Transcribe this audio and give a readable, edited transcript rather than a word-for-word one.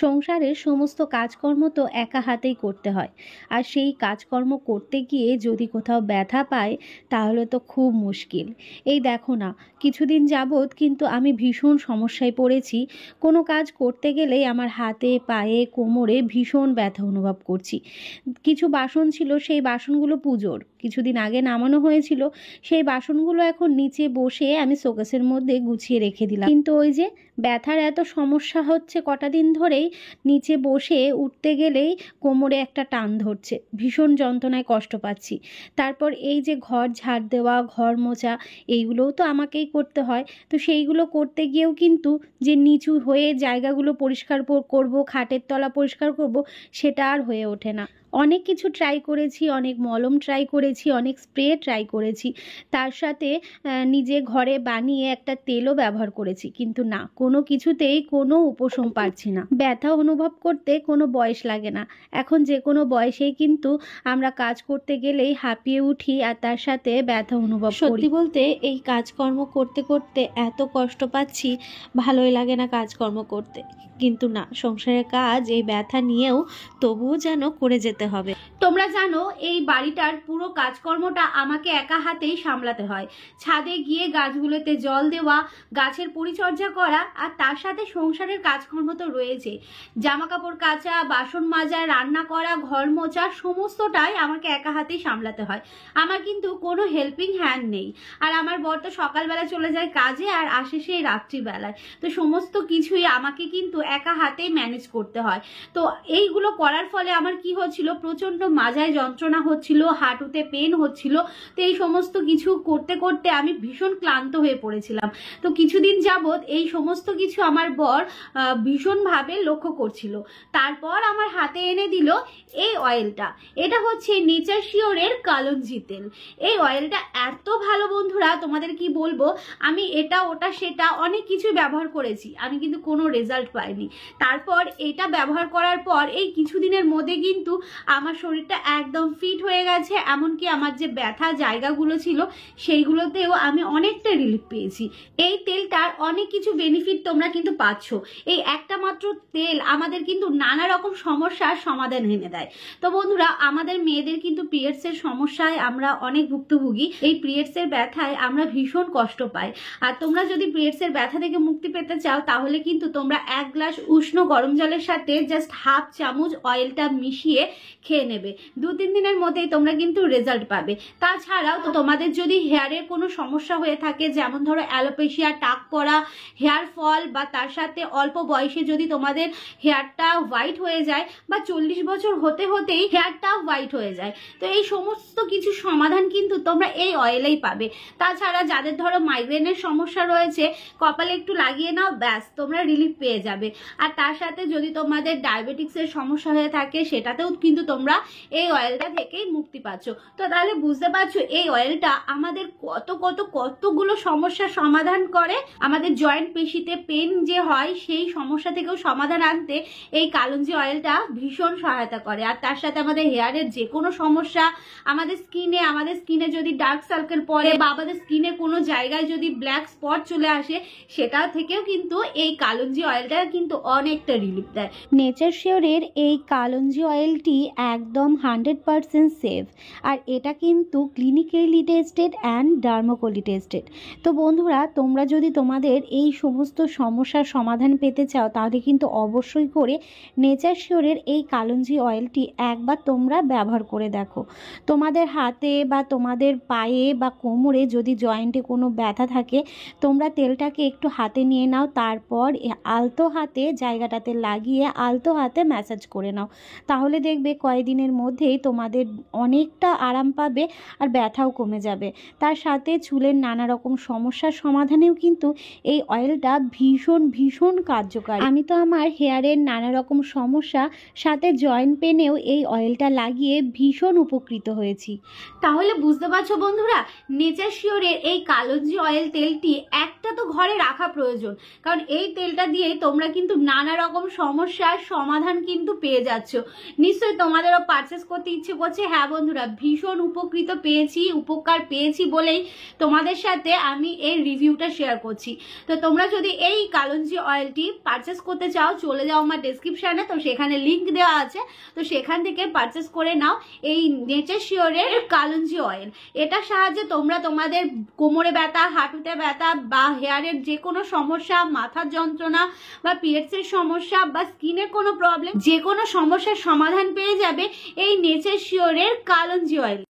সংসারের সমস্ত কাজকর্ম তো একা হাতেই করতে হয়, আর সেই কাজকর্ম করতে গিয়ে যদি কোথাও ব্যথা পায় তাহলে তো খুব মুশকিল। এই দেখো না, কিছুদিন যাবৎ কিন্তু আমি ভীষণ সমস্যায় পড়েছি। কোনো কাজ করতে গেলেই আমার হাতে পায়ে কোমরে ভীষণ ব্যথা অনুভব করছি। কিছু বাসন ছিল, সেই বাসনগুলো পুজোর কিছুদিন আগে নামানো হয়েছিল, সেই বাসনগুলো এখন নিচে বসে আমি শোকেসের মধ্যে গুছিয়ে রেখে দিলাম, কিন্তু ওই যে ব্যথার এত সমস্যা হচ্ছে কটা দিন ধরেই, নিচে বসে উঠতে গেলেই কোমরে একটা টান ধরছে, ভীষণ যন্ত্রণায় কষ্ট পাচ্ছি। তারপর এই যে ঘর ঝাড় দেওয়া, ঘর মোছা, এইগুলোও তো আমাকেই করতে হয়। তো সেইগুলো করতে গিয়েও কিন্তু যে নিচু হয়ে জায়গাগুলো পরিষ্কার করব, খাটের তলা পরিষ্কার করব, সেটা আর হয়ে ওঠে না। অনেক কিছু ট্রাই করেছি, অনেক মলম ট্রাই করেছি, অনেক স্প্রে ট্রাই করেছি, তার সাথে নিজে ঘরে বানিয়ে একটা তেলও ব্যবহার করেছি, কিন্তু না, কোনো কিছুতেই কোনো উপশম পাচ্ছি না। ব্যথা অনুভব করতে কোনো বয়স লাগে না, এখন যে কোনো বয়সেই কিন্তু আমরা কাজ করতে গেলেই হাঁপিয়ে উঠি, আর তার সাথে ব্যথা অনুভব করি। সত্যি বলতে এই কাজকর্ম করতে করতে এত কষ্ট পাচ্ছি, ভালোই লাগে না কাজকর্ম করতে, কিন্তু না, সংসারের কাজ এই ব্যথা নিয়েও তবুও যেন করে যেতে হবে। তোমরা জানো এই বাড়িটার পুরো কাজকর্মটা আমাকে একা হাতেই সামলাতে হয়। ছাদে গিয়ে গাছগুলোতে জল দেওয়া, গাছের পরিচর্যা করা, আর তার সাথে সংসারের কাজকর্ম তো রয়েছে, জামা কাপড় কাচা, বাসন মাজা, রান্না করা, ঘর মোছা, সমস্তটাই আমাকে একা হাতেই সামলাতে হয়। আমার কিন্তু কোনো হেল্পিং হ্যান্ড নেই। আর আমার বর তো সকালবেলা চলে যায় কাজে আর আসে সেই রাত্রিবেলায়, তো সমস্ত কিছুই আমাকে কিন্তু একা হাতেই ম্যানেজ করতে হয়। তো এইগুলো করার ফলে আমার কি হচ্ছিল, প্রচন্ড মাজায় যন্ত্রণা হচ্ছিল, হাঁটুতে পেন হচ্ছিল। তো এই সমস্ত কিছু করতে করতে আমি ভীষণ ক্লান্ত হয়ে পড়েছিলাম। তো কিছুদিন যাবৎ এই সমস্ত কিছু আমার বর ভীষণভাবে লক্ষ্য করছিল। তারপর আমার হাতে এনে দিল এই অয়েলটা। এটা হচ্ছে নেচার শিওরের কালঞ্জি তেল। এই অয়েলটা এত ভালো বন্ধুরা, তোমাদের কি বলবো, আমি এটা ওটা সেটা অনেক কিছু ব্যবহার করেছি, আমি কিন্তু কোনো রেজাল্ট পাইনি। তারপর এটা ব্যবহার করার পর এই কিছুদিনের মধ্যে কিন্তু আমার শরীরটা একদম ফিট হয়ে গেছে, এমনকি আমার যে ব্যথা জায়গাগুলো ছিল সেইগুলোতেও আমি অনেকটা রিলিফ পেয়েছি। এই তেলটার অনেক কিছু বেনিফিট তোমরা কিন্তু পাচ্ছ। এই একটা মাত্র তেল আমাদের কিন্তু নানা রকম সমস্যার সমাধান এনে দেয়। তো বন্ধুরা, আমাদের মেয়েদের কিন্তু পিরিয়ডসের সমস্যায় আমরা অনেক ভুক্তভোগী। এই পিরিয়ডসের ব্যথায় আমরা ভীষণ কষ্ট পাই। আর তোমরা যদি পিরিয়ডসের ব্যথা থেকে মুক্তি পেতে চাও, তাহলে কিন্তু তোমরা 1 গ্লাস উষ্ণ গরম জলের সাথে জাস্ট হাফ চামচ অয়েলটা মিশিয়ে খেয়ে নেবে। 2-3 দিনের মধ্যেই তোমরা কিন্তু রেজাল্ট পাবে। তাছাড়াও তো তোমাদের যদি হেয়ারের কোনো সমস্যা হয়ে থাকে, যেমন ধরো অ্যালোপেশিয়া, টাক পড়া, হেয়ার ফল, বা তার সাথে অল্প বয়সে যদি তোমাদের হেয়ারটা হোয়াইট হয়ে যায়, বা 40 বছর হতে হতেই হেয়ারটা হোয়াইট হয়ে যায়, তো এই সমস্ত কিছু সমাধান কিন্তু তোমরা এই অয়েলেই পাবে। তাছাড়া যাদের ধরো মাইগ্রেনের সমস্যা রয়েছে, কপালে একটু লাগিয়ে নাও, ব্যাস তোমরা রিলিফ পেয়ে যাবে। আর তার সাথে যদি তোমাদের ডায়াবেটিক্সের সমস্যা হয়ে থাকে, সেটাতেও কিন্তু তোমরা এই অয়েলটা থেকেই মুক্তি পাচ্ছ। তো তাহলে বুঝতে পারছো এই অয়েলটা আমাদের কতগুলো সমস্যার সমাধান করে। আমাদের জয়েন্ট পেশিতে পেন যে হয়, সেই সমস্যা থেকেও সমাধান আনতে এই কালঞ্জি অয়েলটা ভীষণ সহায়তা করে। আর তার সাথে আমাদের হেয়ারের যে কোনো সমস্যা, আমাদের স্কিনে যদি ডার্ক সার্কেল পড়ে, বা আমাদের স্কিনে কোনো জায়গায় যদি ব্ল্যাক স্পট চলে আসে, সেটা থেকেও কিন্তু এই কালঞ্জি অয়েলটা কিন্তু অনেকটা রিলিফ দেয়। নেচার শিওরের এই কালঞ্জি অয়েলটি একদম 100% সেফ, আর এটা কিন্তু ক্লিনিক্যালি টেস্টেড অ্যান্ড ডার্মোকলি টেস্টেড। তো বন্ধুরা, তোমরা যদি তোমাদের এই সমস্ত সমস্যার সমাধান পেতে চাও, তাহলে কিন্তু অবশ্যই করে নেচার শিওরের এই কালঞ্জি অয়েলটি একবার তোমরা ব্যবহার করে দেখো। তোমাদের হাতে বা তোমাদের পায়ে বা কোমরে যদি জয়েন্টে কোনো ব্যথা থাকে, তোমরা তেলটাকে একটু হাতে নিয়ে নাও, তারপর আলতো হাতে জায়গাটাতে লাগিয়ে আলতো হাতে ম্যাসাজ করে নাও, তাহলে দেখবে কয়েকদিনের মধ্যেই তোমাদের অনেকটা আরাম পাবে, আর ব্যথাও কমে যাবে। তার সাথে চুলের নানা রকম সমস্যার সমাধানেও কিন্তু এই অয়েলটা ভীষণ কার্যকারী। আমি তো আমার হেয়ারের নানা রকম সমস্যা, সাথে জয়েন্ট পেনেও এই অয়েলটা লাগিয়ে ভীষণ উপকৃত হয়েছি। তাহলে বুঝতে পারছো বন্ধুরা, নেচার শিওরের এই কালঞ্জি অয়েল তেলটি একটা তো ঘরে রাখা প্রয়োজন, কারণ এই তেলটা দিয়ে তোমরা কিন্তু নানা রকম সমস্যার সমাধান কিন্তু পেয়ে যাচ্ছ। নিশ্চয়ই তোমাদেরও পারচেস করতে ইচ্ছে করছে। হ্যাঁ বন্ধুরা, ভীষণ উপকার পেয়েছি বলেই তোমাদের সাথে আমি এই রিভিউটা শেয়ার করছি। তো তোমরা যদি এই কালঞ্জি অয়েলটি পারচেস করতে চাও, চলে যাও আমার ডেসক্রিপশনে, তো সেখানে লিঙ্ক দেওয়া আছে, তো সেখান থেকে পারচেস করে নাও এই নেচার শিওরের কালঞ্জি অয়েল। এটার সাহায্যে তোমরা তোমাদের কোমরে ব্যথা, হাঁটুতে ব্যথা বা হেয়ারের যে কোনো সমস্যা, মাথার যন্ত্রণা বা পিরিয়ডসের সমস্যা বা স্কিনের কোনো প্রবলেম, যে কোনো সমস্যার সমাধান পেয়ে যাবে এই নেচার শিওরের কালঞ্জি অয়েল।